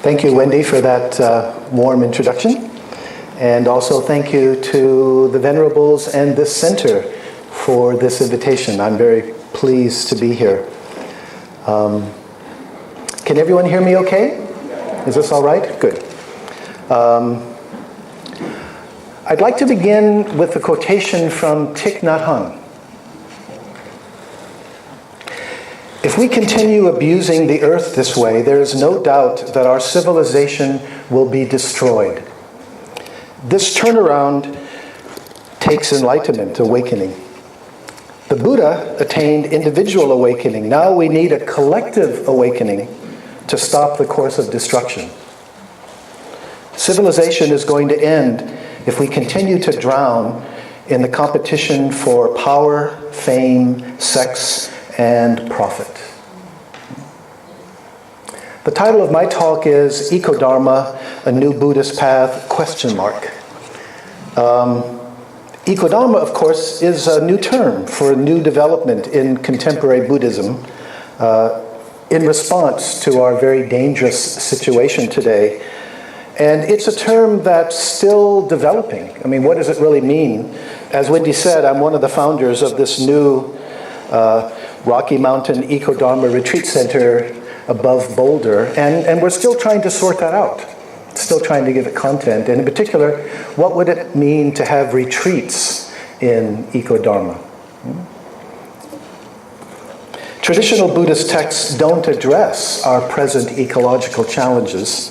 Thank you, Wendy, for that warm introduction. And also thank you to the Venerables and this center for this invitation. I'm very pleased to be here. Can everyone hear me okay? Is this all right? Good. I'd like to begin with a quotation from Thich Nhat Hanh. If we continue abusing the earth this way, there is no doubt that our civilization will be destroyed. This turnaround takes enlightenment, awakening. The Buddha attained individual awakening. Now we need a collective awakening to stop the course of destruction. Civilization is going to end if we continue to drown in the competition for power, fame, sex, and profit. The title of my talk is Ecodharma, a New Buddhist Path, ? Ecodharma, of course, is a new term for a new development in contemporary Buddhism in response to our very dangerous situation today. And it's a term that's still developing. I mean, what does it really mean? As Wendy said, I'm one of the founders of this new Rocky Mountain Ecodharma Retreat Center above Boulder, and we're still trying to sort that out. Still trying to give it content. And in particular, what would it mean to have retreats in Ecodharma? Traditional Buddhist texts don't address our present ecological challenges,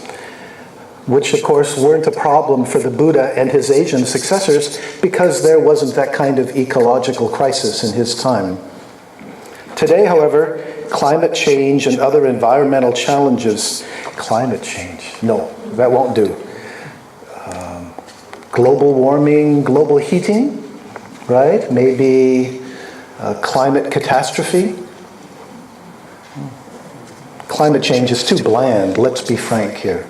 which of course weren't a problem for the Buddha and his Asian successors because there wasn't that kind of ecological crisis in his time. Today, however, climate change and other environmental challenges, climate change, no, that won't do. Global warming, global heating, right? Maybe climate catastrophe. Climate change is too bland, let's be frank here.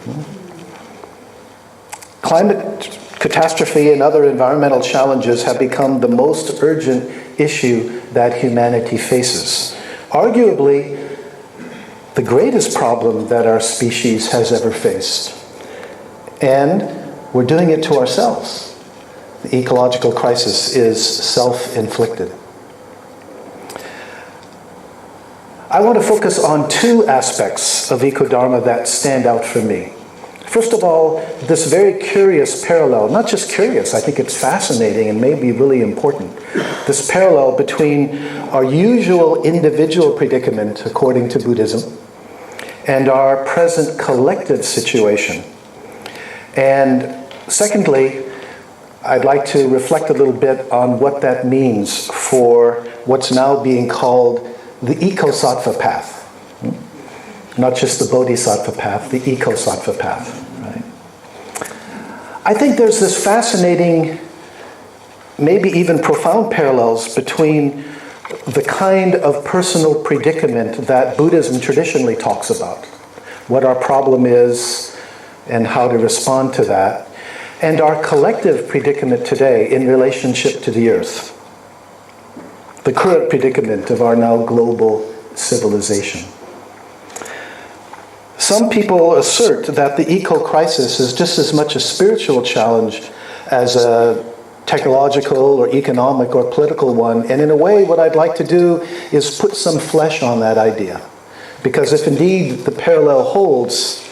Climate catastrophe and other environmental challenges have become the most urgent issue that humanity faces. Arguably, the greatest problem that our species has ever faced. And we're doing it to ourselves. The ecological crisis is self-inflicted. I want to focus on two aspects of Ecodharma that stand out for me. First of all, this very curious parallel, not just curious, I think it's fascinating and maybe really important. This parallel between our usual individual predicament, according to Buddhism, and our present collective situation. And secondly, I'd like to reflect a little bit on what that means for what's now being called the Eco-Sattva path. Not just the Bodhisattva path, the Eco-Sattva path. Right? I think there's this fascinating, maybe even profound parallels between the kind of personal predicament that Buddhism traditionally talks about, what our problem is and how to respond to that, and our collective predicament today in relationship to the earth, the current predicament of our now global civilization. Some people assert that the eco-crisis is just as much a spiritual challenge as a technological or economic or political one. And in a way, what I'd like to do is put some flesh on that idea. Because if indeed the parallel holds,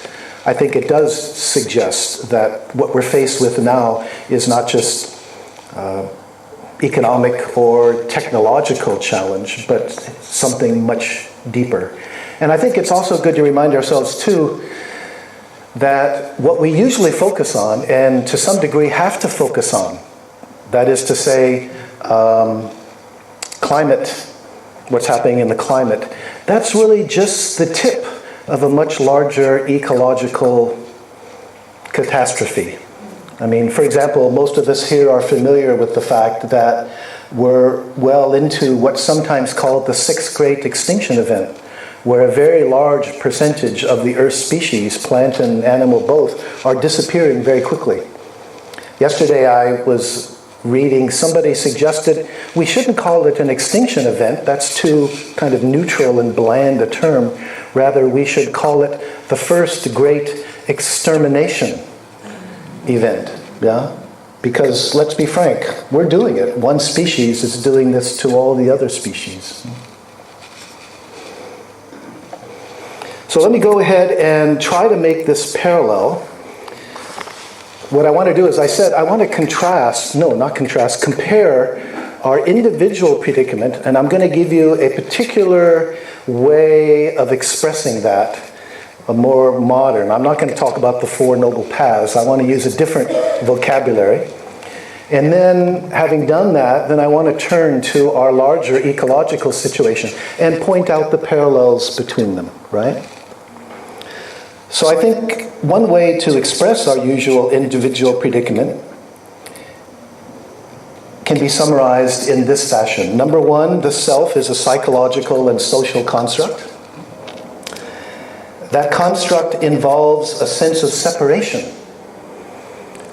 I think it does suggest that what we're faced with now is not just economic or technological challenge, but something much deeper. And I think it's also good to remind ourselves, too, that what we usually focus on, and to some degree have to focus on, that is to say, climate, what's happening in the climate, that's really just the tip of a much larger ecological catastrophe. I mean, for example, most of us here are familiar with the fact that we're well into what's sometimes called the sixth great extinction event, where a very large percentage of the Earth's species, plant and animal both, are disappearing very quickly. Yesterday I was reading, somebody suggested we shouldn't call it an extinction event. That's too kind of neutral and bland a term. Rather, we should call it the first great extermination event, yeah? Because let's be frank, we're doing it. One species is doing this to all the other species. So let me go ahead and try to make this parallel. What I want to do is, I said, I want to compare our individual predicament, and I'm going to give you a particular way of expressing that, a more modern. I'm not going to talk about the Four Noble Paths. I want to use a different vocabulary. And then, having done that, then I want to turn to our larger ecological situation and point out the parallels between them, right? So I think one way to express our usual individual predicament can be summarized in this fashion. Number one, the self is a psychological and social construct. That construct involves a sense of separation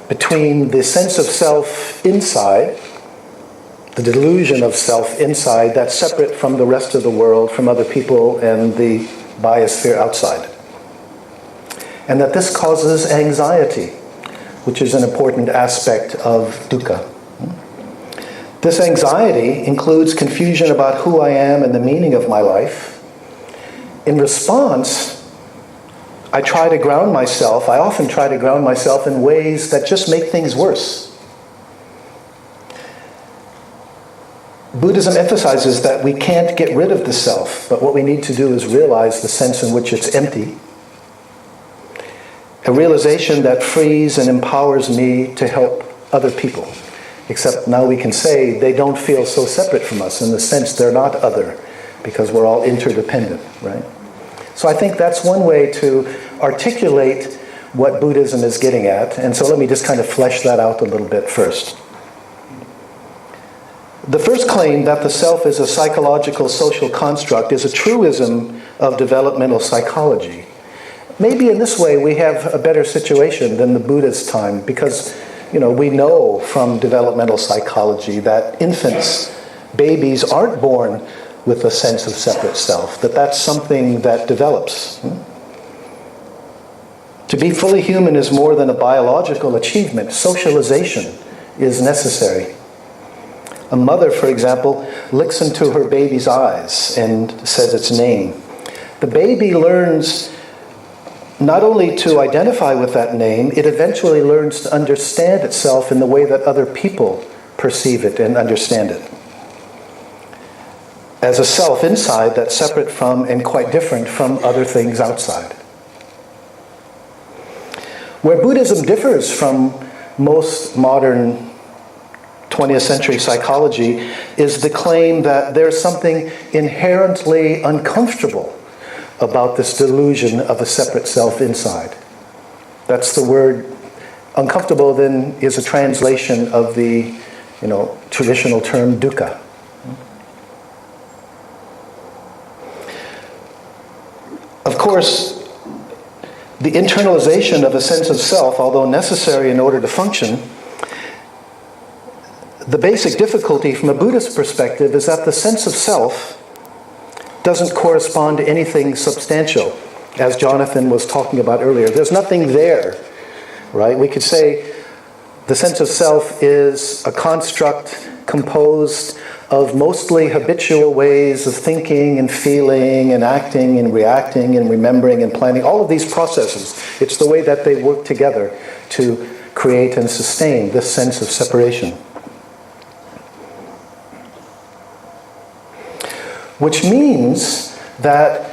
between the sense of self inside, the delusion of self inside, that's separate from the rest of the world, from other people, and the biosphere outside. And that this causes anxiety, which is an important aspect of dukkha. This anxiety includes confusion about who I am and the meaning of my life. In response, I often try to ground myself in ways that just make things worse. Buddhism emphasizes that we can't get rid of the self, but what we need to do is realize the sense in which it's empty. A realization that frees and empowers me to help other people. Except now we can say they don't feel so separate from us, in the sense they're not other, because we're all interdependent, right? So I think that's one way to articulate what Buddhism is getting at. And so let me just kind of flesh that out a little bit first. The first claim that the self is a psychological social construct is a truism of developmental psychology. Maybe in this way we have a better situation than the Buddha's time, because we know from developmental psychology that infants, babies aren't born with a sense of separate self, that's something that develops. To be fully human is more than a biological achievement. Socialization is necessary. A mother, for example, looks into her baby's eyes and says its name. The baby learns not only to identify with that name, it eventually learns to understand itself in the way that other people perceive it and understand it. As a self inside that's separate from and quite different from other things outside. Where Buddhism differs from most modern 20th century psychology is the claim that there's something inherently uncomfortable about this delusion of a separate self inside. That's the word. Uncomfortable then is a translation of the traditional term dukkha. Of course, the internalization of a sense of self, although necessary in order to function, the basic difficulty from a Buddhist perspective is that the sense of self doesn't correspond to anything substantial, as Jonathan was talking about earlier. There's nothing there, right? We could say the sense of self is a construct composed of mostly habitual ways of thinking and feeling and acting and reacting and remembering and planning, all of these processes. It's the way that they work together to create and sustain this sense of separation. Which means that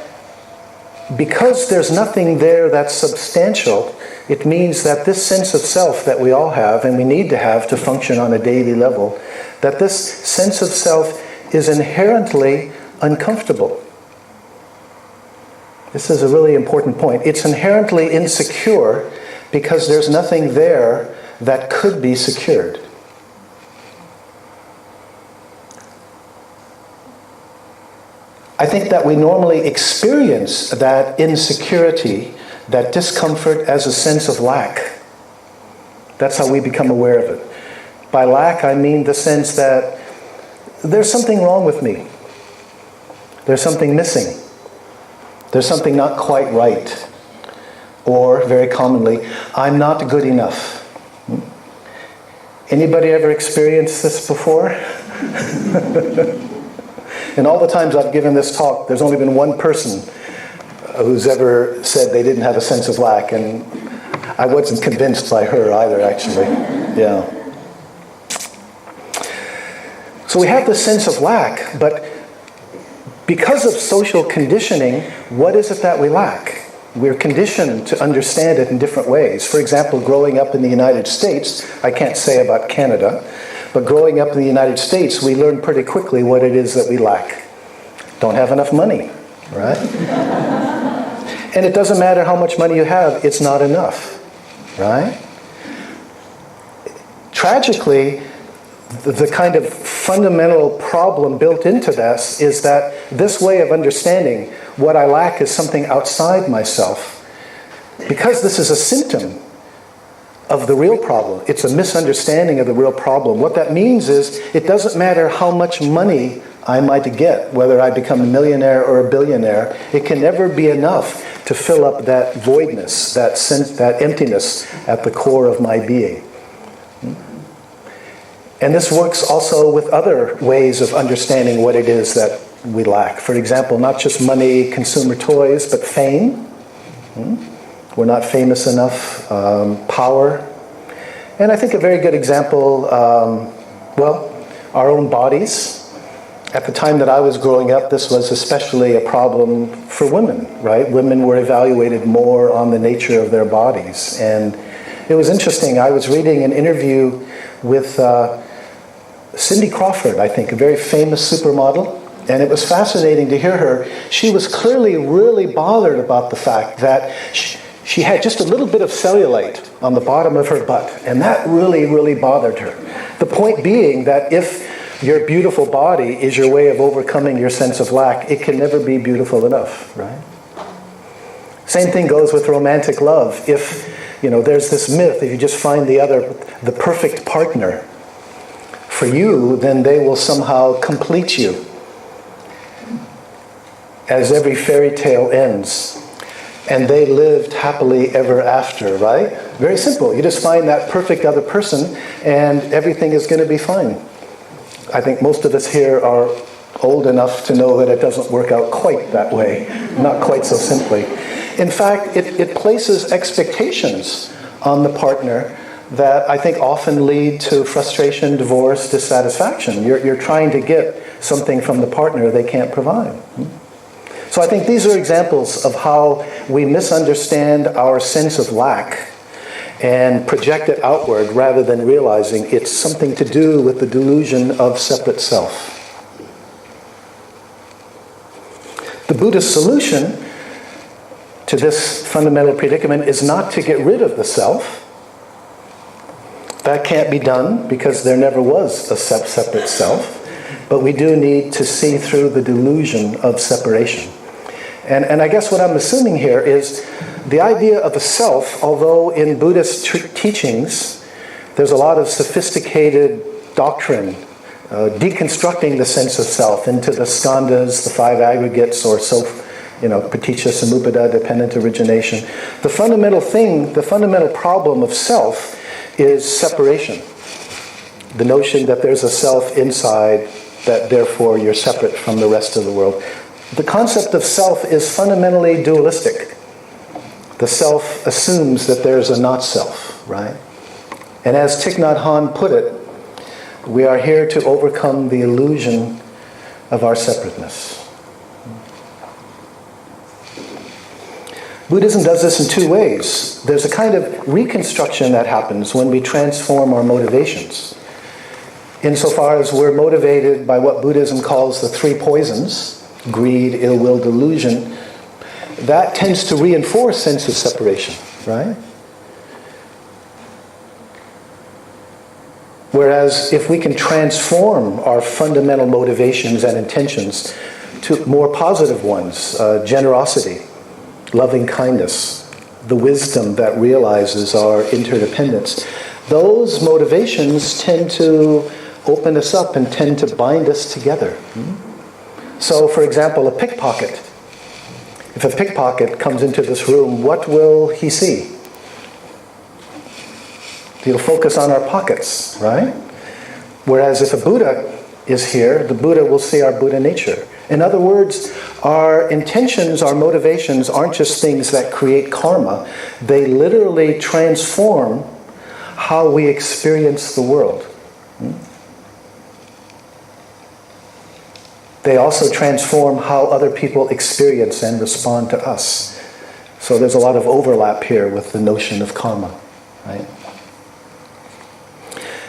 because there's nothing there that's substantial, it means that this sense of self that we all have and we need to have to function on a daily level, that this sense of self is inherently uncomfortable. This is a really important point. It's inherently insecure because there's nothing there that could be secured. I think that we normally experience that insecurity, that discomfort, as a sense of lack. That's how we become aware of it. By lack, I mean the sense that there's something wrong with me. There's something missing. There's something not quite right. Or, very commonly, I'm not good enough. Anybody ever experienced this before? And all the times I've given this talk, there's only been one person who's ever said they didn't have a sense of lack, and I wasn't convinced by her either, actually. Yeah. So we have this sense of lack, but because of social conditioning, what is it that we lack? We're conditioned to understand it in different ways. For example, growing up in the United States, I can't say about Canada, but growing up in the United States, we learn pretty quickly what it is that we lack. Don't have enough money, right? And it doesn't matter how much money you have, it's not enough, right? Tragically, the kind of fundamental problem built into this is that this way of understanding what I lack is something outside myself. Because this is a symptom of the real problem. It's a misunderstanding of the real problem. What that means is it doesn't matter how much money I might get, whether I become a millionaire or a billionaire, it can never be enough to fill up that voidness, that emptiness at the core of my being. And this works also with other ways of understanding what it is that we lack. For example, not just money, consumer toys, but fame. We're not famous enough. Power. And I think a very good example, our own bodies. At the time that I was growing up, this was especially a problem for women, right? Women were evaluated more on the nature of their bodies. And it was interesting. I was reading an interview with Cindy Crawford, I think, a very famous supermodel. And it was fascinating to hear her. She was clearly really bothered about the fact that she had just a little bit of cellulite on the bottom of her butt. And that really, really bothered her. The point being that if your beautiful body is your way of overcoming your sense of lack, it can never be beautiful enough, right? Same thing goes with romantic love. If, there's this myth, if you just find the perfect partner for you, then they will somehow complete you. As every fairy tale ends. And they lived happily ever after, right? Very simple. You just find that perfect other person and everything is going to be fine. I think most of us here are old enough to know that it doesn't work out quite that way. Not quite so simply. In fact, it places expectations on the partner that I think often lead to frustration, divorce, dissatisfaction. You're trying to get something from the partner they can't provide. So I think these are examples of how we misunderstand our sense of lack and project it outward rather than realizing it's something to do with the delusion of separate self. The Buddhist solution to this fundamental predicament is not to get rid of the self. That can't be done because there never was a separate self. But we do need to see through the delusion of separation. And I guess what I'm assuming here is the idea of a self, although in Buddhist teachings, there's a lot of sophisticated doctrine, deconstructing the sense of self into the skandhas, the five aggregates, or paticca samuppada, dependent origination. The fundamental problem of self is separation. The notion that there's a self inside, that therefore you're separate from the rest of the world. The concept of self is fundamentally dualistic. The self assumes that there's a not self, right? And as Thich Nhat Hanh put it, we are here to overcome the illusion of our separateness. Buddhism does this in two ways. There's a kind of reconstruction that happens when we transform our motivations. Insofar as we're motivated by what Buddhism calls the three poisons, greed, ill will, delusion, that tends to reinforce sense of separation, right? Whereas if we can transform our fundamental motivations and intentions to more positive ones, generosity, loving kindness, the wisdom that realizes our interdependence, those motivations tend to open us up and tend to bind us together. So, for example, a pickpocket. If a pickpocket comes into this room, what will he see? He'll focus on our pockets, right? Whereas if a Buddha is here, the Buddha will see our Buddha nature. In other words, our intentions, our motivations aren't just things that create karma. They literally transform how we experience the world. They also transform how other people experience and respond to us. So there's a lot of overlap here with the notion of karma, right?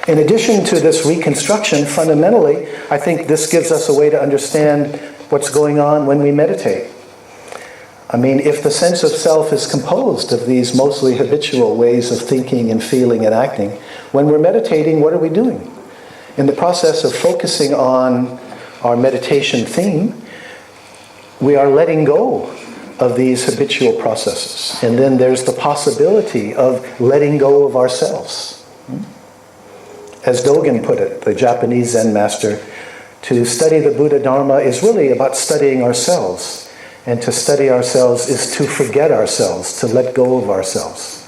In addition to this reconstruction, fundamentally, I think this gives us a way to understand what's going on when we meditate. I mean, if the sense of self is composed of these mostly habitual ways of thinking and feeling and acting, when we're meditating, what are we doing? In the process of focusing on our meditation theme, we are letting go of these habitual processes. And then there's the possibility of letting go of ourselves. As Dogen put it, the Japanese Zen master, to study the Buddha Dharma is really about studying ourselves. And to study ourselves is to forget ourselves, to let go of ourselves.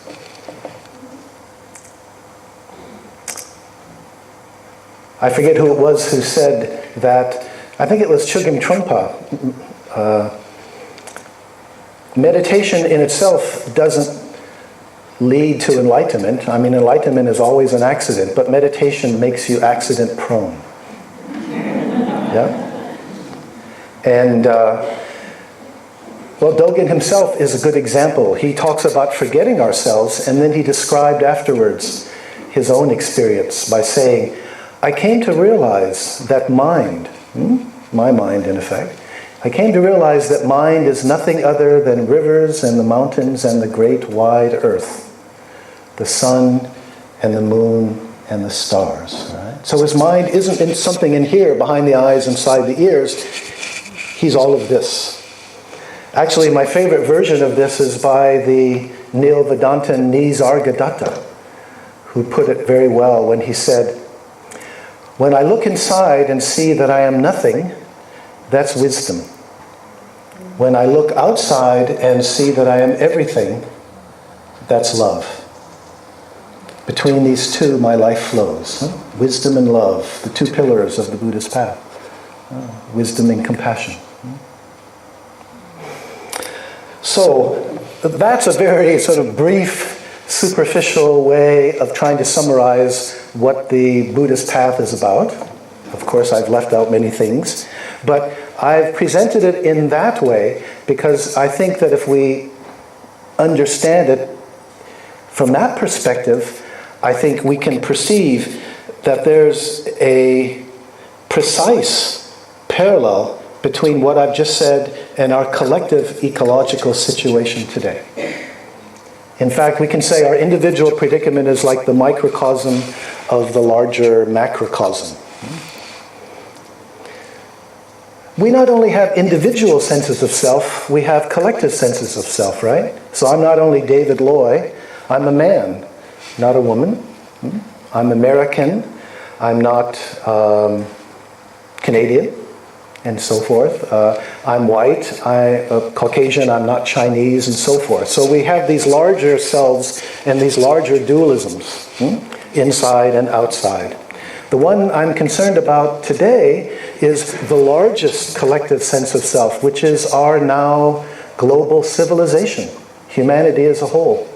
I forget who it was who said that, I think it was Chögyam Trungpa, meditation in itself doesn't lead to enlightenment. I mean, enlightenment is always an accident, but meditation makes you accident prone. Yeah? And, well, Dogen himself is a good example. He talks about forgetting ourselves, and then he described afterwards his own experience by saying, I came to realize that mind, my mind in effect, I came to realize that mind is nothing other than rivers and the mountains and the great wide earth, the sun and the moon and the stars. Right? So his mind isn't in something in here behind the eyes, inside the ears. He's all of this. Actually, my favorite version of this is by the Neo Vedantin Nisargadatta, who put it very well when he said, when I look inside and see that I am nothing, that's wisdom. When I look outside and see that I am everything, that's love. Between these two, my life flows. Wisdom and love, the two pillars of the Buddhist path. Wisdom and compassion. So, that's a very sort of brief, superficial way of trying to summarize what the Buddhist path is about. Of course, I've left out many things, but I've presented it in that way because I think that if we understand it from that perspective, I think we can perceive that there's a precise parallel between what I've just said and our collective ecological situation today. In fact, we can say our individual predicament is like the microcosm of the larger macrocosm. We not only have individual senses of self, we have collective senses of self, right? So I'm not only David Loy, I'm a man, not a woman. I'm American, I'm not Canadian, and so forth. I'm white, I'm Caucasian, I'm not Chinese, and so forth. So we have these larger selves and these larger dualisms, inside and outside. The one I'm concerned about today is the largest collective sense of self, which is our now global civilization, humanity as a whole.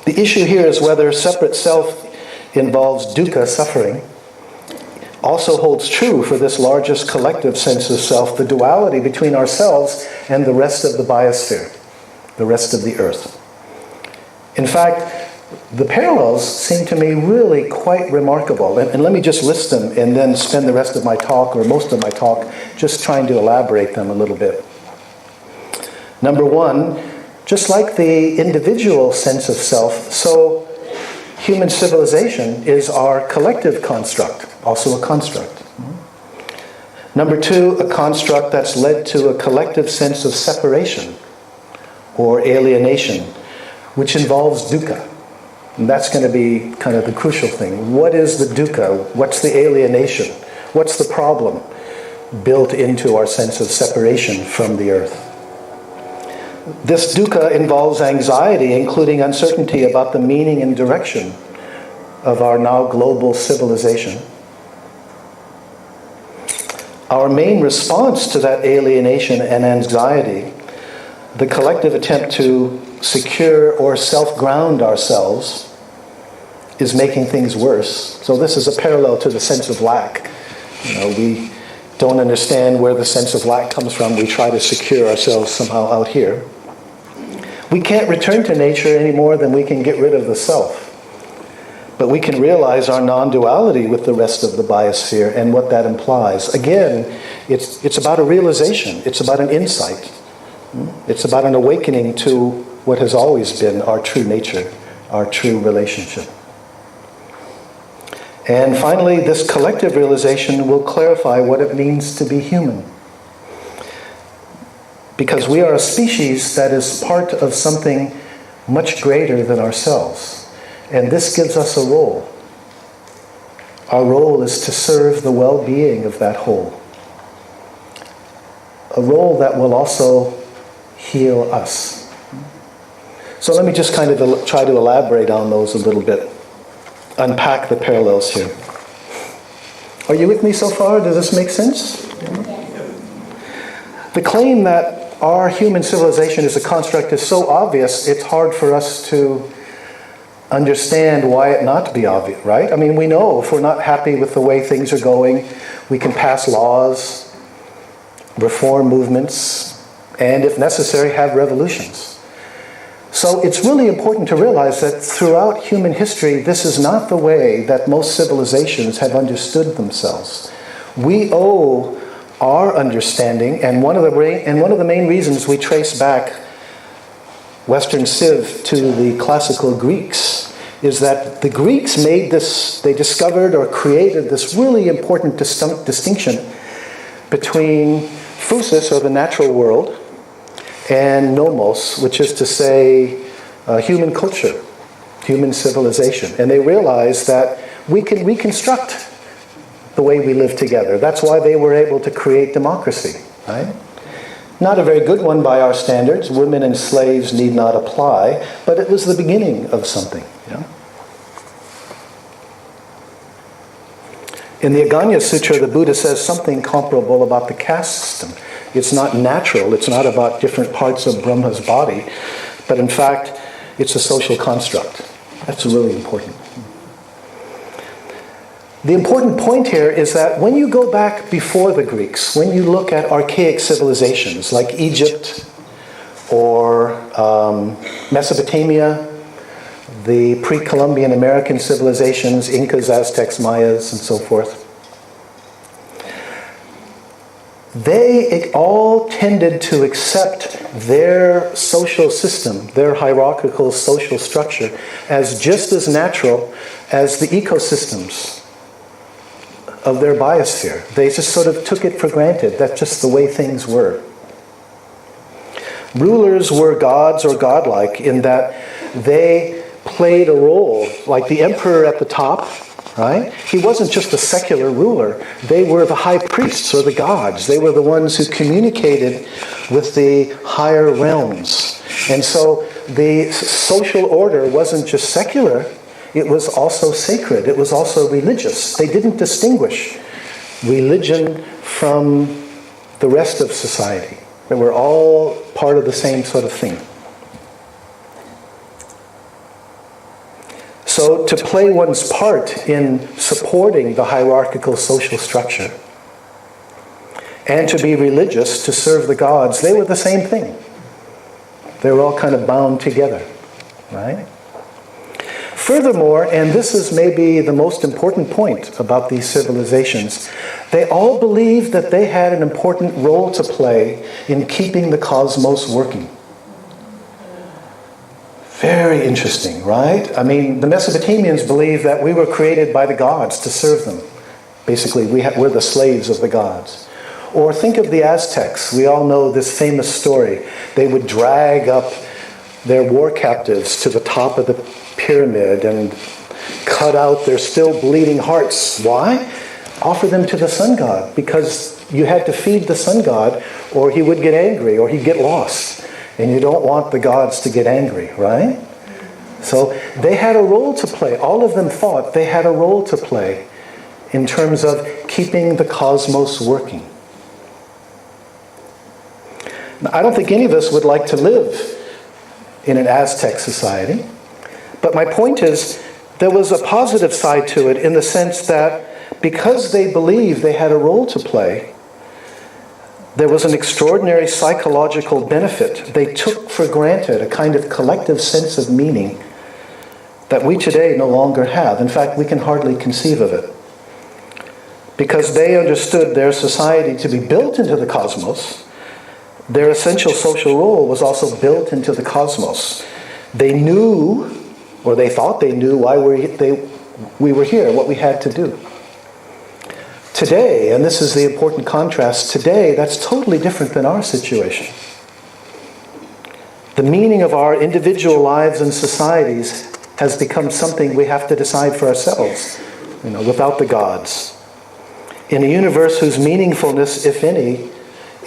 The issue here is whether separate self involves dukkha, suffering, also holds true for this largest collective sense of self, the duality between ourselves and the rest of the biosphere, the rest of the earth. In fact, the parallels seem to me really quite remarkable. And let me just list them and then spend the rest of my talk, or most of my talk, just trying to elaborate them a little bit. Number one, just like the individual sense of self, so human civilization is our collective construct, also a construct. Number two, a construct that's led to a collective sense of separation or alienation, which involves dukkha. And that's going to be kind of the crucial thing. What is the dukkha? What's the alienation? What's the problem? built into our sense of separation from the earth. This dukkha involves anxiety, including uncertainty about the meaning and direction of our now global civilization. Our main response to that alienation and anxiety, the collective attempt to secure or self-ground ourselves, is making things worse. So this is a parallel to the sense of lack. We don't understand where the sense of lack comes from. We try to secure ourselves somehow out here. We can't return to nature any more than we can get rid of the self. But we can realize our non-duality with the rest of the biosphere and what that implies. Again, it's about a realization. It's about an insight. It's about an awakening to what has always been our true nature, our true relationship. And finally, this collective realization will clarify what it means to be human. Because we are a species that is part of something much greater than ourselves. And this gives us a role. Our role is to serve the well-being of that whole. A role that will also heal us. So let me just kind of try to elaborate on those a little bit. Unpack the parallels here. Are you with me so far? Does this make sense? The claim that our human civilization is a construct is so obvious, it's hard for us to understand why it not be obvious, right? I mean, we know if we're not happy with the way things are going, we can pass laws, reform movements, and if necessary, have revolutions. So it's really important to realize that throughout human history, this is not the way that most civilizations have understood themselves. We owe our understanding, and one of the main reasons we trace back Western Civ to the classical Greeks is that the Greeks made this, they discovered or created this really important distinction between physis, or the natural world, and nomos, which is to say human culture, human civilization. And they realized that we can reconstruct the way we live together. That's why they were able to create democracy, right? Not a very good one by our standards. Women and slaves need not apply, but it was the beginning of something. Yeah? In the Aganya Sutra, the Buddha says something comparable about the caste system. It's not natural. It's not about different parts of Brahma's body, but in fact, it's a social construct. That's really important. The important point here is that when you go back before the Greeks, when you look at archaic civilizations like Egypt or Mesopotamia, the pre-Columbian American civilizations, Incas, Aztecs, Mayas, and so forth, they all tended to accept their social system, their hierarchical social structure, as just as natural as the ecosystems of their biosphere. They just sort of took it for granted. That's just the way things were. Rulers were gods or godlike in that they played a role, like the emperor at the top, right? He wasn't just a secular ruler. They were the high priests or the gods. They were the ones who communicated with the higher realms. And so the social order wasn't just secular, it was also sacred. It was also religious. They didn't distinguish religion from the rest of society. They were all part of the same sort of thing. So to play one's part in supporting the hierarchical social structure and to be religious, to serve the gods, they were the same thing. They were all kind of bound together, right? Furthermore, and this is maybe the most important point about these civilizations, they all believed that they had an important role to play in keeping the cosmos working. Very interesting, right? I mean, the Mesopotamians believed that we were created by the gods to serve them. Basically, we're the slaves of the gods. Or think of the Aztecs. We all know this famous story. They would drag up their war captives to the top of the pyramid and cut out their still bleeding hearts. Why? offer them to the sun god, because you had to feed the sun god or he would get angry or he'd get lost. And you don't want the gods to get angry, right? So they had a role to play. All of them thought they had a role to play in terms of keeping the cosmos working. Now, I don't think any of us would like to live in an Aztec society. But my point is, there was a positive side to it in the sense that because they believed they had a role to play, there was an extraordinary psychological benefit. They took for granted a kind of collective sense of meaning that we today no longer have. In fact, we can hardly conceive of it. Because they understood their society to be built into the cosmos, their essential social role was also built into the cosmos. They knew, or they thought they knew, why we were here, what we had to do. Today, and this is the important contrast, today that's totally different than our situation. The meaning of our individual lives and societies has become something we have to decide for ourselves, without the gods. In a universe whose meaningfulness, if any,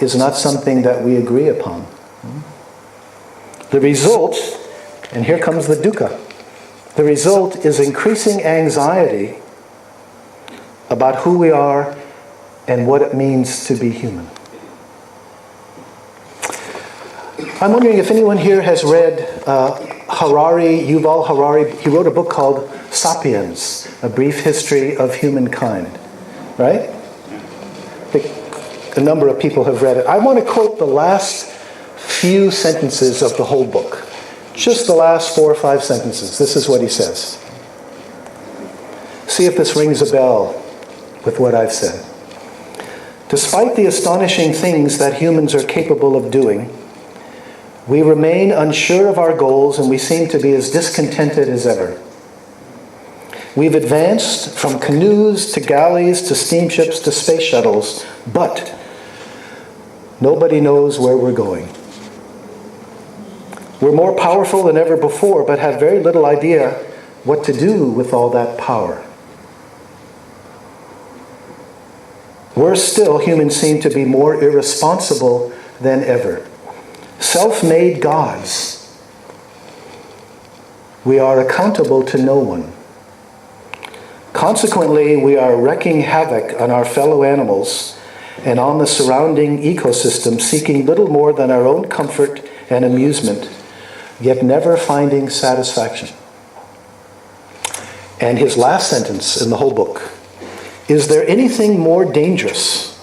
is not something that we agree upon. The result, and here comes the dukkha, the result is increasing anxiety about who we are and what it means to be human. I'm wondering if anyone here has read Yuval Harari. He wrote a book called Sapiens, A Brief History of Humankind. Right? I think a number of people have read it. I want to quote the last few sentences of the whole book. Just the last 4 or 5 sentences. This is what he says. See if this rings a bell with what I've said. Despite the astonishing things that humans are capable of doing, we remain unsure of our goals and we seem to be as discontented as ever. We've advanced from canoes to galleys to steamships to space shuttles, but nobody knows where we're going. We're more powerful than ever before, but have very little idea what to do with all that power. Worse still, humans seem to be more irresponsible than ever. Self-made gods. We are accountable to no one. Consequently, we are wreaking havoc on our fellow animals and on the surrounding ecosystem, seeking little more than our own comfort and amusement, yet never finding satisfaction. And his last sentence in the whole book: is there anything more dangerous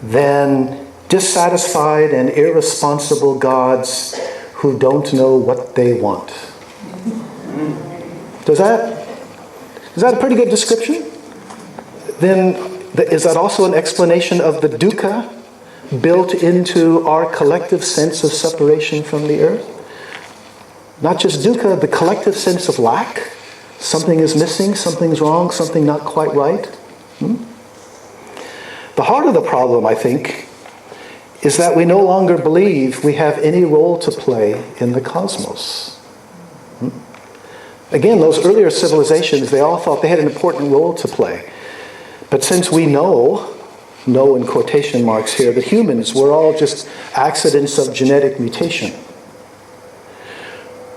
than dissatisfied and irresponsible gods who don't know what they want? Is that a pretty good description? Then is that also an explanation of the dukkha built into our collective sense of separation from the earth? Not just dukkha, the collective sense of lack. Something is missing, something's wrong, something not quite right. The heart of the problem, I think, is that we no longer believe we have any role to play in the cosmos. Again, those earlier civilizations, they all thought they had an important role to play. But since we know in quotation marks here, that humans were all just accidents of genetic mutation,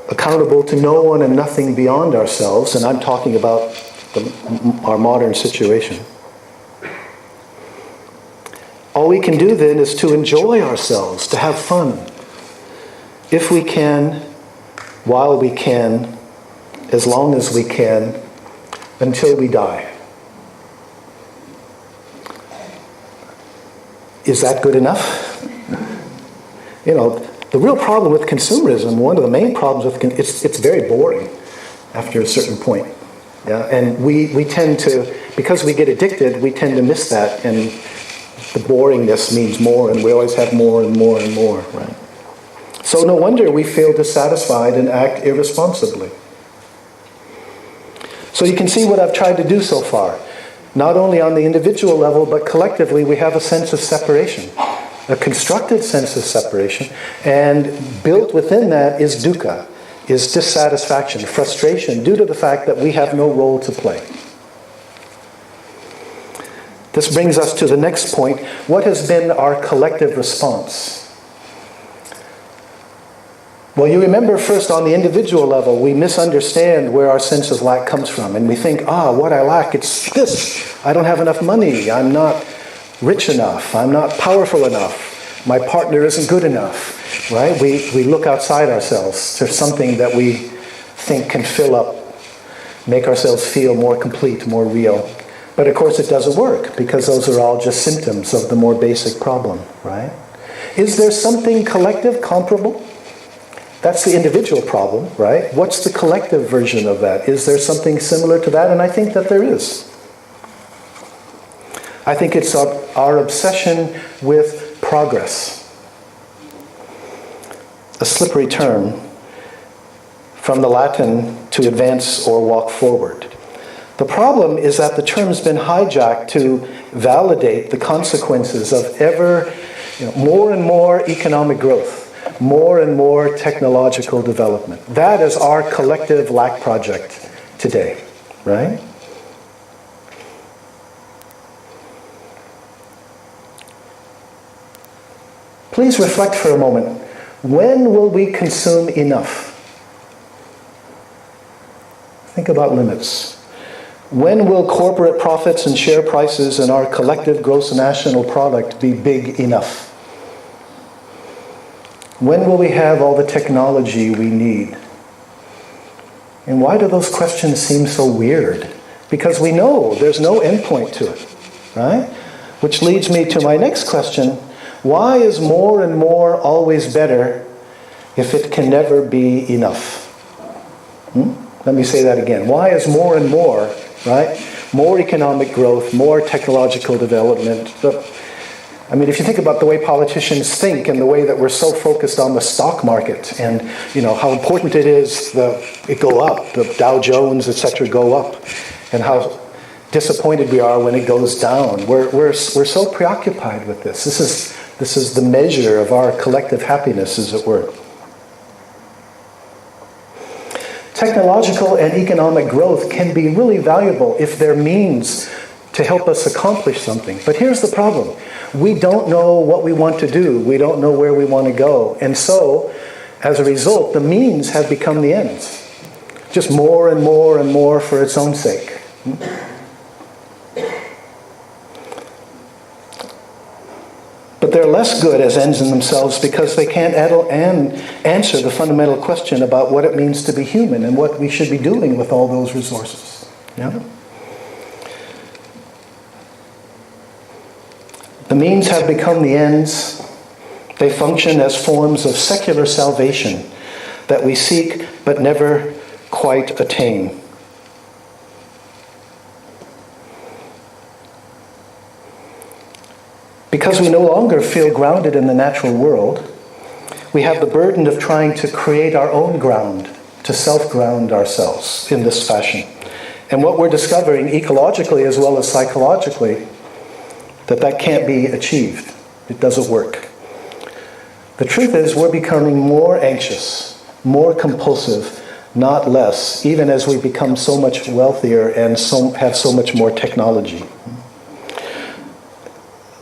accountable to no one and nothing beyond ourselves, and I'm talking about our modern situation. All we can do then is to enjoy ourselves, to have fun, if we can, while we can, as long as we can, until we die. Is that good enough? The real problem with consumerism, one of the main problems with it's very boring after a certain point. Yeah, and we tend to, because we get addicted, we tend to miss that, and the boringness means more, and we always have more and more and more, right? So no wonder we feel dissatisfied and act irresponsibly. So you can see what I've tried to do so far. Not only on the individual level, but collectively we have a sense of separation, a constructed sense of separation, and built within that is dukkha, is dissatisfaction, frustration, due to the fact that we have no role to play. This brings us to the next point. What has been our collective response? Well, you remember first on the individual level, we misunderstand where our sense of lack comes from. And we think, what I lack, it's this. I don't have enough money. I'm not rich enough. I'm not powerful enough. My partner isn't good enough, right? We look outside ourselves. There's something that we think can fill up, make ourselves feel more complete, more real. But of course it doesn't work, because those are all just symptoms of the more basic problem, right? Is there something collective, comparable? That's the individual problem, right? What's the collective version of that? Is there something similar to that? And I think that there is. I think it's our obsession with progress. A slippery term from the Latin to advance or walk forward. The problem is that the term's been hijacked to validate the consequences of ever more and more economic growth, more and more technological development. That is our collective lack project today, right? Please reflect for a moment. When will we consume enough? Think about limits. When will corporate profits and share prices and our collective gross national product be big enough? When will we have all the technology we need? And why do those questions seem so weird? Because we know there's no endpoint to it, right? Which leads me to my next question. Why is more and more always better if it can never be enough? Let me say that again. Why is more and more, right? More economic growth, more technological development. I mean, if you think about the way politicians think and the way that we're so focused on the stock market and, how important it is it go up, the Dow Jones, etc., go up, and how disappointed we are when it goes down. We're so preoccupied with this. This is the measure of our collective happiness, as it were. Technological and economic growth can be really valuable if they're means to help us accomplish something. But here's the problem. We don't know what we want to do. We don't know where we want to go. And so, as a result, the means have become the ends. Just more and more and more for its own sake. But they're less good as ends in themselves because they can't answer the fundamental question about what it means to be human and what we should be doing with all those resources. Yeah? The means have become the ends. They function as forms of secular salvation that we seek but never quite attain. Because we no longer feel grounded in the natural world, we have the burden of trying to create our own ground, to self-ground ourselves in this fashion. And what we're discovering ecologically as well as psychologically, that can't be achieved. It doesn't work. The truth is we're becoming more anxious, more compulsive, not less, even as we become so much wealthier and have so much more technology.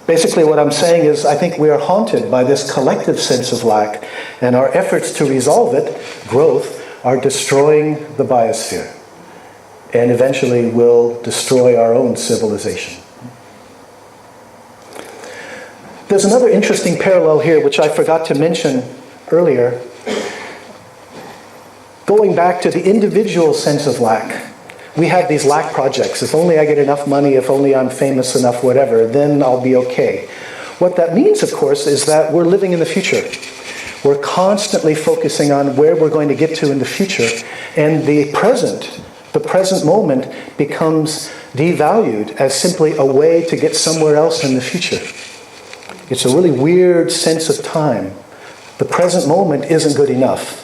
Basically what I'm saying is I think we are haunted by this collective sense of lack, and our efforts to resolve it, growth, are destroying the biosphere and eventually will destroy our own civilization. There's another interesting parallel here which I forgot to mention earlier. Going back to the individual sense of lack. We have these lack projects. If only I get enough money, if only I'm famous enough, whatever, then I'll be okay. What that means, of course, is that we're living in the future. We're constantly focusing on where we're going to get to in the future. And the present moment becomes devalued as simply a way to get somewhere else in the future. It's a really weird sense of time. The present moment isn't good enough.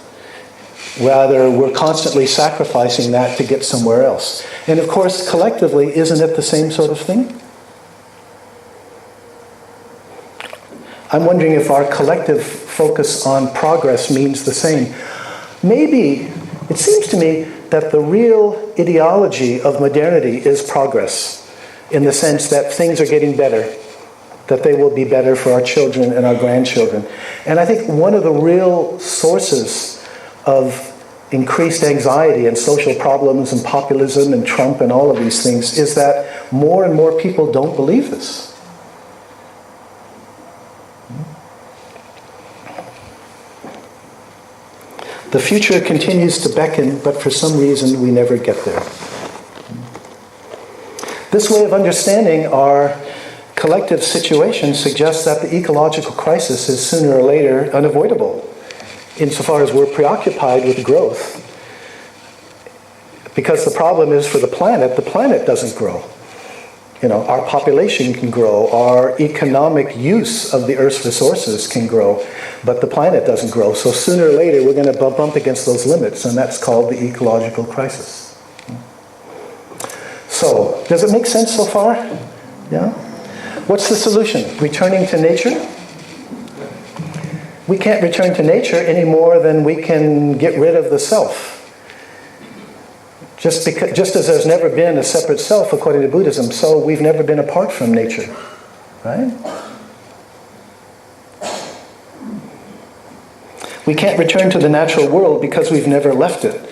Rather, we're constantly sacrificing that to get somewhere else. And of course, collectively, isn't it the same sort of thing? I'm wondering if our collective focus on progress means the same. Maybe, it seems to me that the real ideology of modernity is progress. in the sense that things are getting better, that they will be better for our children and our grandchildren. And I think one of the real sources of increased anxiety and social problems and populism and Trump and all of these things is that more and more people don't believe this. The future continues to beckon, but for some reason we never get there. This way of understanding our collective situation suggests that the ecological crisis is sooner or later unavoidable, insofar as we're preoccupied with growth. Because the problem is for the planet doesn't grow. Our population can grow, our economic use of the Earth's resources can grow, but the planet doesn't grow. So sooner or later we're going to bump against those limits, and that's called the ecological crisis. So, does it make sense so far? Yeah? What's the solution? Returning to nature? We can't return to nature any more than we can get rid of the self. Just as there's never been a separate self according to Buddhism, so we've never been apart from nature. Right? We can't return to the natural world because we've never left it.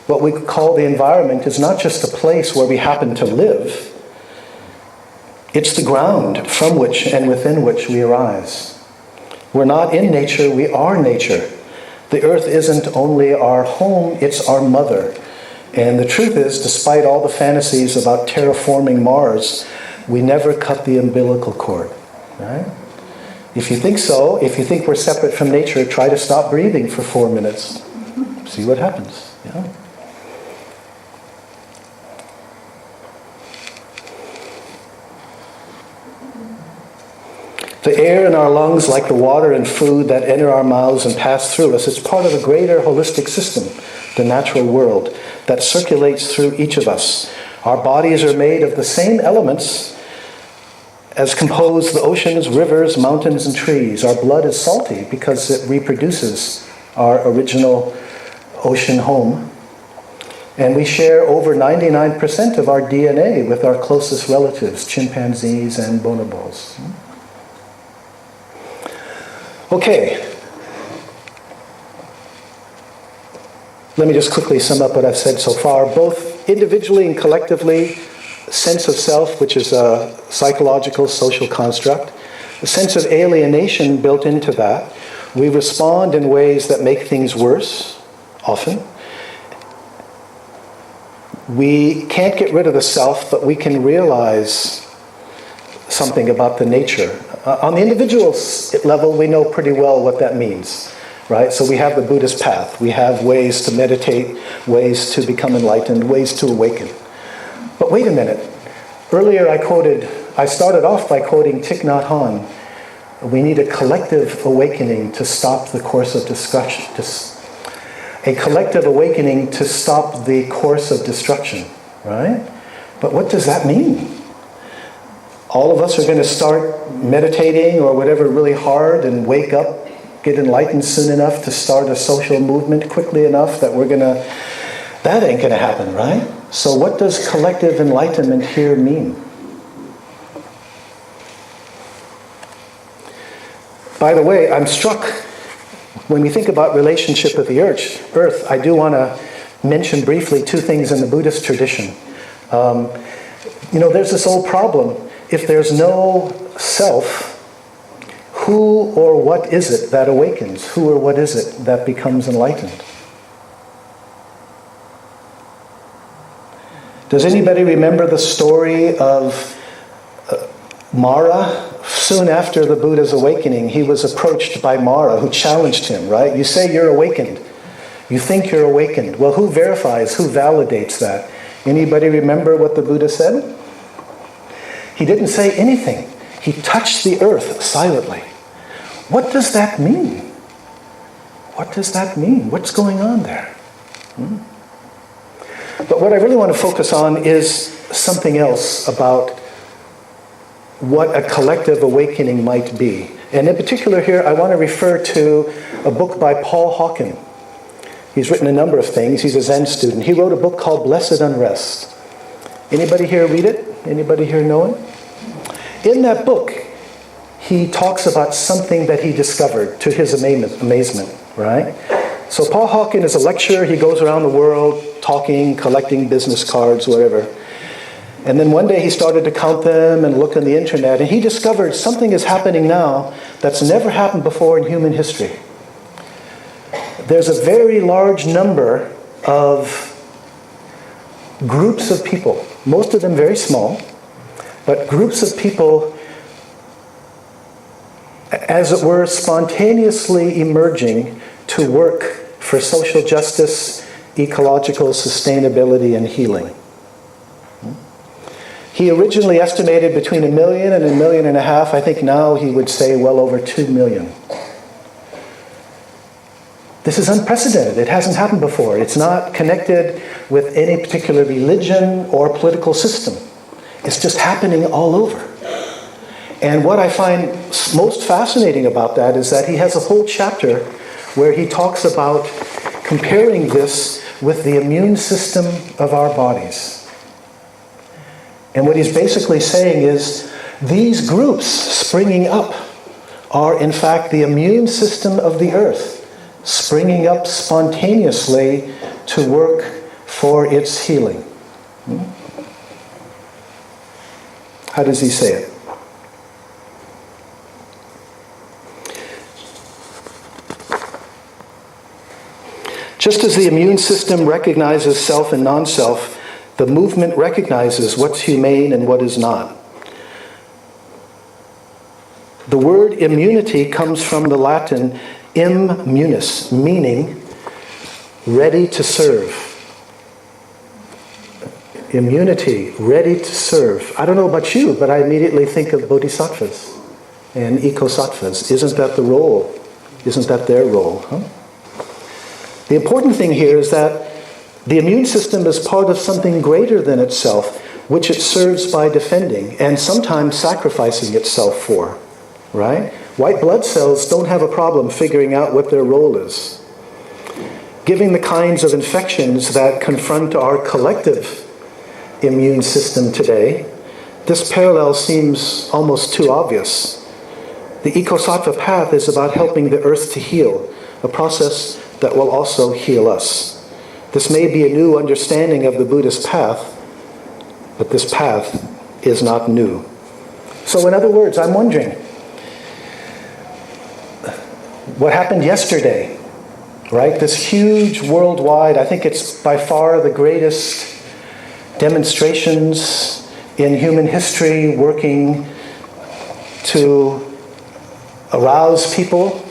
What we call the environment is not just a place where we happen to live. It's the ground from which and within which we arise. We're not in nature, we are nature. The earth isn't only our home, it's our mother. And the truth is, despite all the fantasies about terraforming Mars, we never cut the umbilical cord. Right? If you think so, if you think we're separate from nature, try to stop breathing for 4 minutes. See what happens. Yeah? The air in our lungs, like the water and food that enter our mouths and pass through us, is part of a greater holistic system, the natural world, that circulates through each of us. Our bodies are made of the same elements as compose the oceans, rivers, mountains, and trees. Our blood is salty because it reproduces our original ocean home. And we share over 99% of our DNA with our closest relatives, chimpanzees and bonobos. Okay. Let me just quickly sum up what I've said so far. Both individually and collectively, sense of self, which is a psychological, social construct, a sense of alienation built into that. We respond in ways that make things worse, often. We can't get rid of the self, but we can realize something about the nature. On the individual level, we know pretty well what that means. Right? So we have the Buddhist path. We have ways to meditate, ways to become enlightened, ways to awaken. But wait a minute. Earlier I started off by quoting Thich Nhat Hanh. We need a collective awakening to stop the course of destruction. A collective awakening to stop the course of destruction. Right? But what does that mean? All of us are going to start meditating or whatever really hard and wake up, get enlightened soon enough to start a social movement quickly enough that that ain't gonna happen, right? So what does collective enlightenment here mean? By the way, I'm struck when we think about relationship with the earth, I do want to mention briefly two things in the Buddhist tradition. There's this old problem. If there's no self, who or what is it that awakens? Who or what is it that becomes enlightened? Does anybody remember the story of Mara? Soon after the Buddha's awakening, he was approached by Mara, who challenged him, right? You say you're awakened. You think you're awakened. Well, who verifies, who validates that? Anybody remember what the Buddha said? He didn't say anything. He touched the earth silently. What does that mean? What does that mean? What's going on there? But what I really want to focus on is something else about what a collective awakening might be. And in particular here, I want to refer to a book by Paul Hawken. He's written a number of things. He's a Zen student. He wrote a book called Blessed Unrest. Anybody here read it? Anybody here know him? In that book, he talks about something that he discovered to his amazement, right? So Paul Hawken is a lecturer. He goes around the world talking, collecting business cards, whatever. And then one day he started to count them and look on the internet, and he discovered something is happening now that's never happened before in human history. There's a very large number of groups of people, most of them very small, but groups of people, as it were, spontaneously emerging to work for social justice, ecological sustainability, and healing. He originally estimated between 1 million and 1.5 million. I think now he would say well over 2 million. This is unprecedented. It hasn't happened before. It's not connected with any particular religion or political system. It's just happening all over. And what I find most fascinating about that is that he has a whole chapter where he talks about comparing this with the immune system of our bodies. And what he's basically saying is these groups springing up are in fact the immune system of the earth, springing up spontaneously to work for its healing. How does he say it? Just as the immune system recognizes self and non-self, the movement recognizes what's humane and what is not. The word immunity comes from the Latin immunis, meaning ready to serve. Immunity, ready to serve. I don't know about you, but I immediately think of bodhisattvas and ecosattvas. Isn't that the role? Isn't that their role? Huh? The important thing here is that the immune system is part of something greater than itself, which it serves by defending and sometimes sacrificing itself for, right? White blood cells don't have a problem figuring out what their role is. Given the kinds of infections that confront our collective immune system today, this parallel seems almost too obvious. The Ecosattva path is about helping the earth to heal, a process that will also heal us. This may be a new understanding of the Buddhist path, but this path is not new. So in other words, I'm wondering, what happened yesterday, right? This huge worldwide, I think it's by far the greatest demonstrations in human history working to arouse people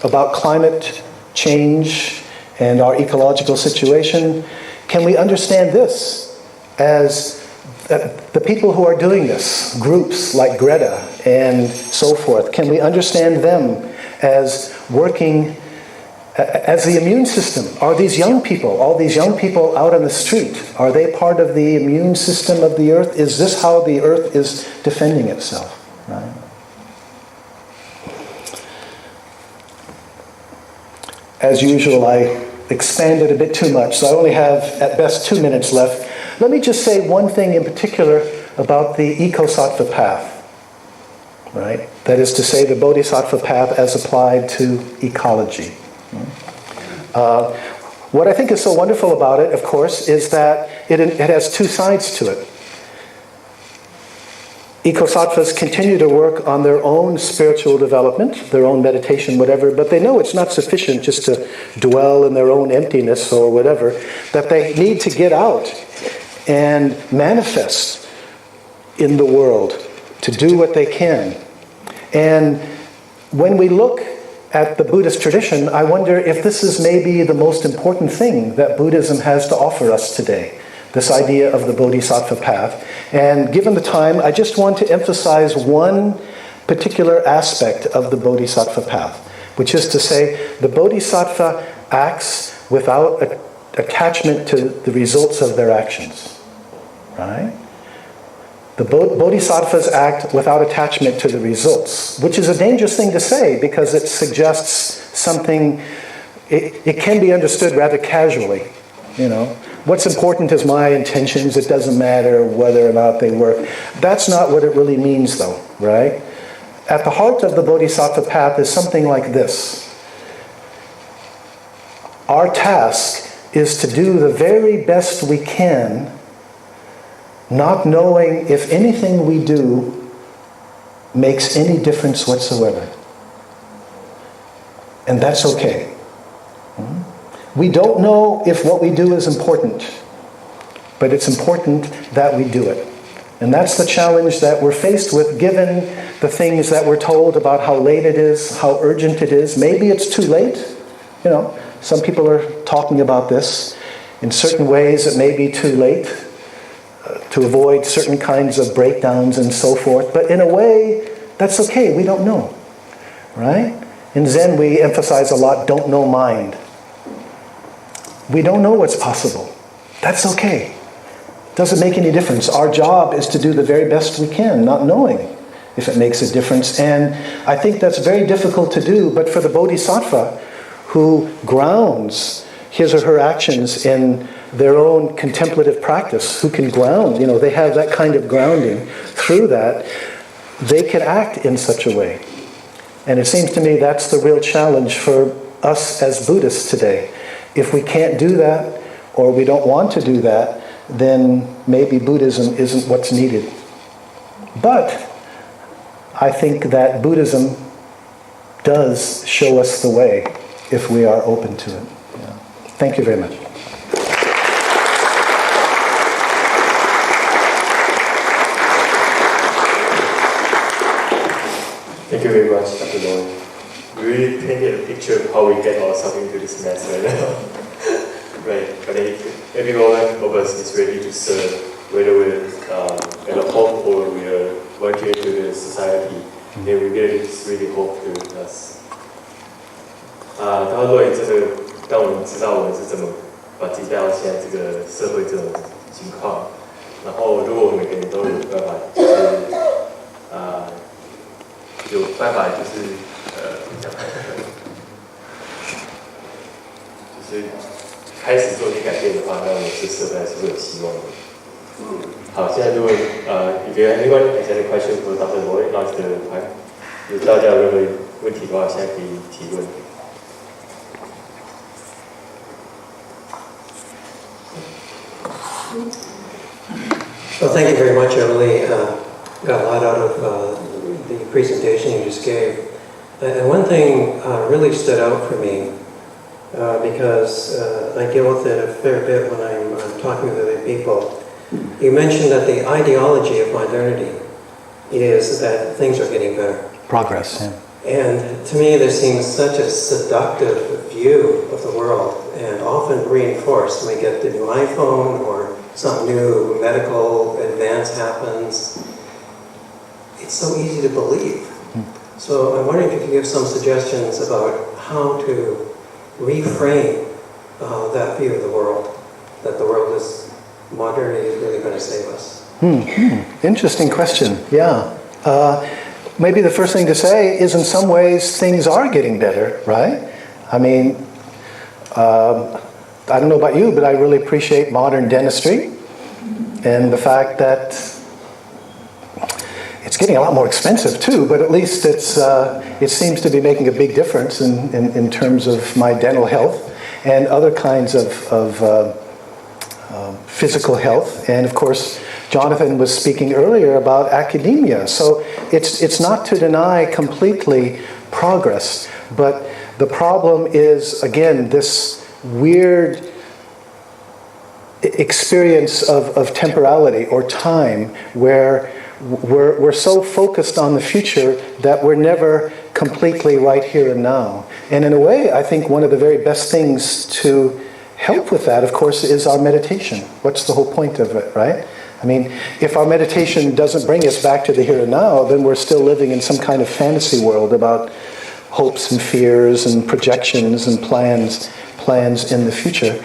about climate change and our ecological situation. Can we understand this as the people who are doing this, groups like Greta and so forth, can we understand them as working as the immune system? Are these young people, all these young people out on the street, are they part of the immune system of the earth? Is this how the earth is defending itself? Right? As usual, I expanded a bit too much, so I only have at best 2 minutes left. Let me just say one thing in particular about the Ecosattva path, right? That is to say, the Bodhisattva path as applied to ecology. What I think is so wonderful about it, of course, is that it has two sides to it. Ecosattvas continue to work on their own spiritual development, their own meditation, whatever, but they know it's not sufficient just to dwell in their own emptiness or whatever, that they need to get out and manifest in the world to do what they can. And when we look at the Buddhist tradition, I wonder if this is maybe the most important thing that Buddhism has to offer us today. This idea of the Bodhisattva path. And given the time, I just want to emphasize one particular aspect of the Bodhisattva path, which is to say the Bodhisattva acts without attachment to the results of their actions. Right? The Bodhisattvas act without attachment to the results, which is a dangerous thing to say because it suggests something, it can be understood rather casually, you know. what's important is my intentions. It doesn't matter whether or not they work. That's not what it really means, though, right? At the heart of the Bodhisattva path is something like this. Our task is to do the very best we can, not knowing if anything we do makes any difference whatsoever. And that's okay. We don't know if what we do is important, but it's important that we do it. And that's the challenge that we're faced with, given the things that we're told about how late it is, how urgent it is. Maybe it's too late. You know, some people are talking about this. In certain ways, it may be too late to avoid certain kinds of breakdowns and so forth. But in a way, that's okay. We don't know, right? In Zen, we emphasize a lot, don't know mind. We don't know what's possible. That's okay. Doesn't make any difference. Our job is to do the very best we can, not knowing if it makes a difference. And I think that's very difficult to do, but for the Bodhisattva, who grounds his or her actions in their own contemplative practice, who can ground, they have that kind of grounding. Through that, they can act in such a way. And it seems to me that's the real challenge for us as Buddhists today. If we can't do that, or we don't want to do that, then maybe Buddhism isn't what's needed. But I think that Buddhism does show us the way if we are open to it. Yeah. Thank you very much. Thank you very much, Dr. Lloyd. We really painted a picture of how we get ourselves into this mess right now. Right, but if every one of us is ready to serve, whether we're at a home or we're working to the society, then we get this really hope to us. 他说这个让我们知道我们是怎么把自己带到现在这个社会这种情况，然后如果我们每个人都有办法，有办法就是开始做一些改变的话，那我们这社会还是会有希望的。好，现在如果if anyone has any question for Dr. Lloyd, now's the time. 如果大家有任何问题的话，现在可以提问。Well, thank you very much, Emily. Got a lot out of the presentation you just gave. And one thing really stood out for me because I deal with it a fair bit when I'm talking with other people. You mentioned that the ideology of modernity is that things are getting better. Progress. Yeah. And to me, there seems such a seductive view of the world, and often reinforced when we get the new iPhone or some new medical advance happens. It's so easy to believe. So I'm wondering if you could give some suggestions about how to reframe that view of the world, that the world is, modernity is really going to save us. Interesting question. Yeah. Maybe the first thing to say is in some ways things are getting better, right? I mean, I don't know about you, but I really appreciate modern dentistry and the fact that it's getting a lot more expensive too, but at least it seems to be making a big difference in terms of my dental health and other kinds of physical health. And of course, Jonathan was speaking earlier about academia. So it's not to deny completely progress, but the problem is, again, this weird experience of temporality or time where we're so focused on the future that we're never completely right here and now. And in a way, I think one of the very best things to help with that, of course, is our meditation. What's the whole point of it, right? I mean, if our meditation doesn't bring us back to the here and now, then we're still living in some kind of fantasy world about hopes and fears and projections and plans in the future.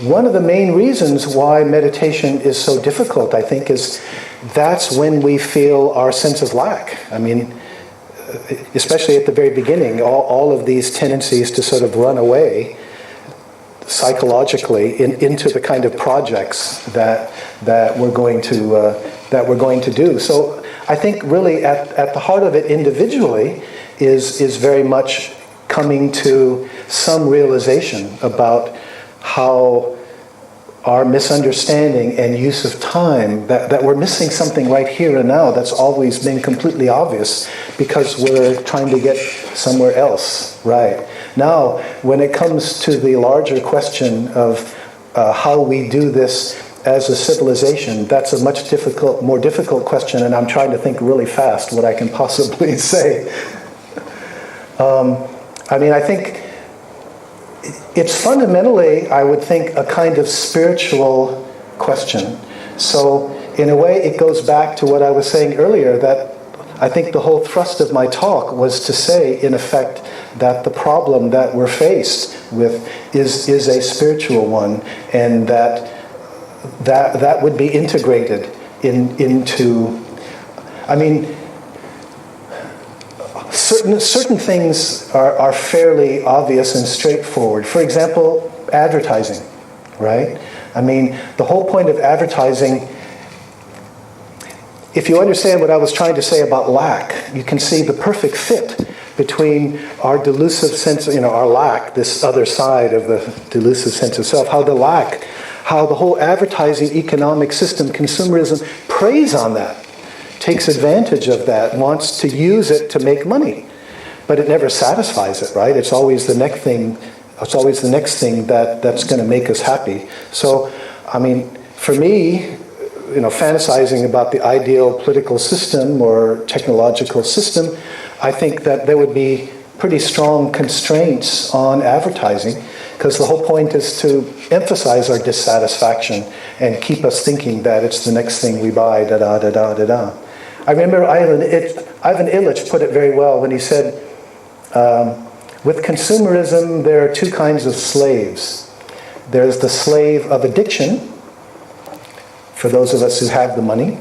One of the main reasons why meditation is so difficult, I think, is that's when we feel our sense of lack. I mean, especially at the very beginning, all of these tendencies to sort of run away, psychologically into the kind of projects that we're going to do. So I think really at the heart of it individually is very much coming to some realization about how our misunderstanding and use of time, that we're missing something right here and now that's always been completely obvious because we're trying to get somewhere else, right? Now, when it comes to the larger question of how we do this as a civilization, that's a much more difficult question, and I'm trying to think really fast what I can possibly say. I think it's fundamentally, I would think, a kind of spiritual question. So, in a way, it goes back to what I was saying earlier, that I think the whole thrust of my talk was to say, in effect, that the problem that we're faced with is a spiritual one, and that would be integrated into, certain things are fairly obvious and straightforward. For example, advertising, right? The whole point of advertising, if you understand what I was trying to say about lack, you can see the perfect fit between our delusive sense, our lack, this other side of the delusive sense of self, how the whole advertising economic system, consumerism, preys on that, takes advantage of that, wants to use it to make money. But it never satisfies it, right? It's always the next thing. It's always the next thing that's going to make us happy. So, for me, fantasizing about the ideal political system or technological system, I think that there would be pretty strong constraints on advertising, because the whole point is to emphasize our dissatisfaction and keep us thinking that it's the next thing we buy, da-da-da-da-da-da. I remember Ivan Illich put it very well when he said, with consumerism, there are two kinds of slaves. There's the slave of addiction, for those of us who have the money,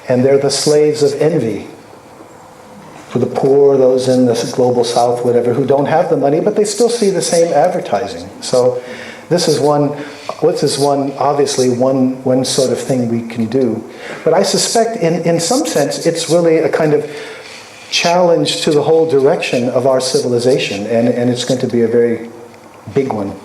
and they're the slaves of envy, for the poor, those in the global south, whatever, who don't have the money, but they still see the same advertising. So this is obviously one sort of thing we can do. But I suspect in some sense it's really a kind of challenge to the whole direction of our civilization, and it's going to be a very big one.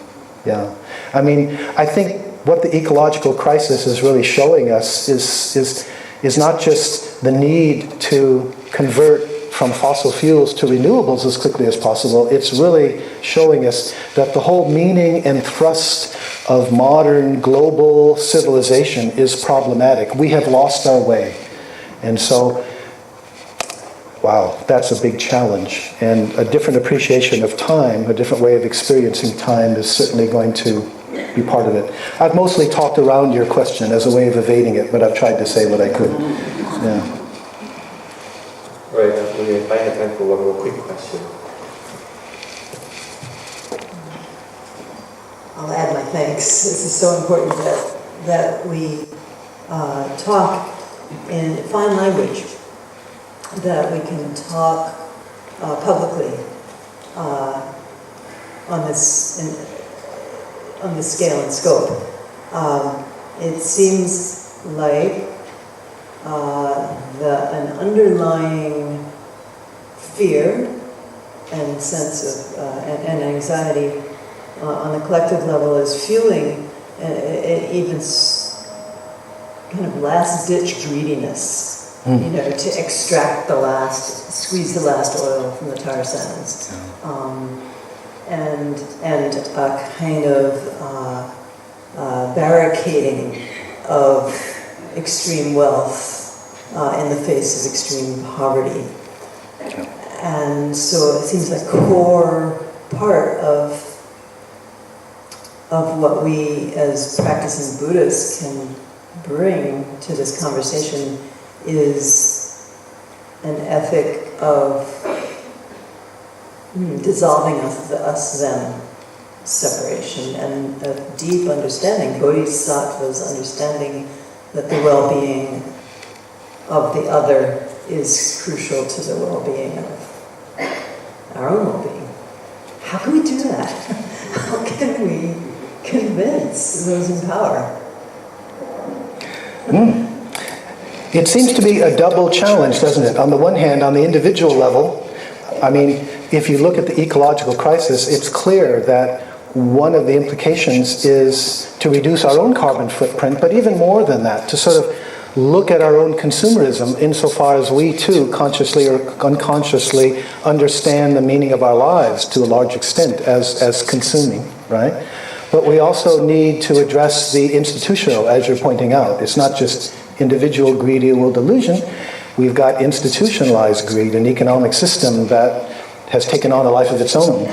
Yeah. I think what the ecological crisis is really showing us is not just the need to convert from fossil fuels to renewables as quickly as possible. It's really showing us that the whole meaning and thrust of modern global civilization is problematic. We have lost our way. And so, wow, that's a big challenge. And a different appreciation of time, a different way of experiencing time is certainly going to be part of it. I've mostly talked around your question as a way of evading it, but I've tried to say what I could. Yeah. Right, I have time for one more quick question. I'll add my thanks. This is so important that we talk in fine language, that we can talk publicly on this scale and scope. It seems like an underlying fear and sense of and anxiety on a collective level is fueling even kind of last-ditch greediness, to extract squeeze the last oil from the tar sands, and a kind of barricading of extreme wealth in the face of extreme poverty. And so it seems like a core part of what we as practicing Buddhists can bring to this conversation is an ethic of dissolving the us-them separation and a deep understanding, Bodhisattva's understanding that the well-being of the other is crucial to the well-being of our own well-being. How can we do that? How can we those in power. It seems to be a double challenge, doesn't it? On the one hand, on the individual level, I mean, if you look at the ecological crisis, it's clear that one of the implications is to reduce our own carbon footprint, but even more than that, to sort of look at our own consumerism insofar as we too, consciously or unconsciously, understand the meaning of our lives to a large extent as consuming, right? But we also need to address the institutional, as you're pointing out. It's not just individual greed or delusion. We've got institutionalized greed, an economic system that has taken on a life of its own.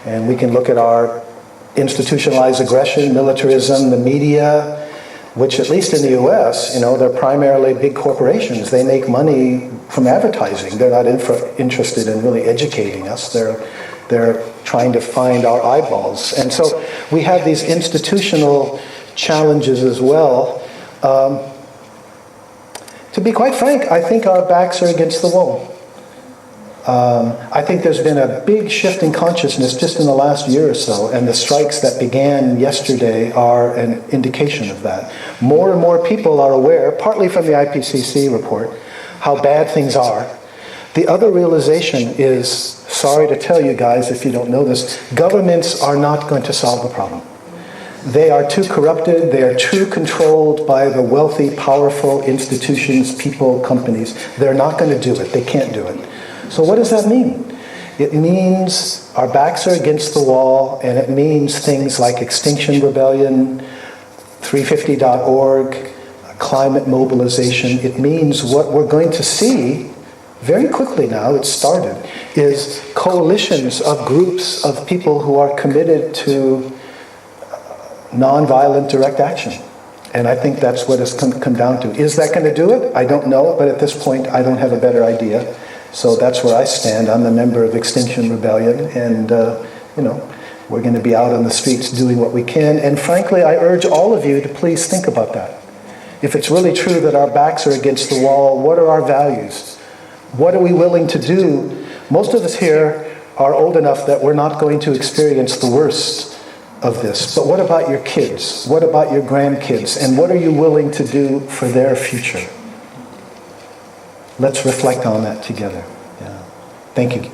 And we can look at our institutionalized aggression, militarism, the media, which at least in the US, they're primarily big corporations. They make money from advertising. They're not interested in really educating us. They're trying to find our eyeballs. And so we have these institutional challenges as well. To be quite frank, I think our backs are against the wall. I think there's been a big shift in consciousness just in the last year or so, and the strikes that began yesterday are an indication of that. More and more people are aware, partly from the IPCC report, how bad things are. The other realization is, sorry to tell you guys if you don't know this, governments are not going to solve the problem. They are too corrupted, they are too controlled by the wealthy, powerful institutions, people, companies. They're not going to do it, they can't do it. So what does that mean? It means our backs are against the wall, and it means things like Extinction Rebellion, 350.org, climate mobilization. It means what we're going to see very quickly now, it's started, is coalitions of groups of people who are committed to nonviolent direct action. And I think that's what it's come down to. Is that going to do it? I don't know, but at this point I don't have a better idea. So that's where I stand. I'm a member of Extinction Rebellion, and we're going to be out on the streets doing what we can. And frankly, I urge all of you to please think about that. If it's really true that our backs are against the wall, what are our values? What are we willing to do? Most of us here are old enough that we're not going to experience the worst of this. But what about your kids? What about your grandkids? And what are you willing to do for their future? Let's reflect on that together. Yeah. Thank you.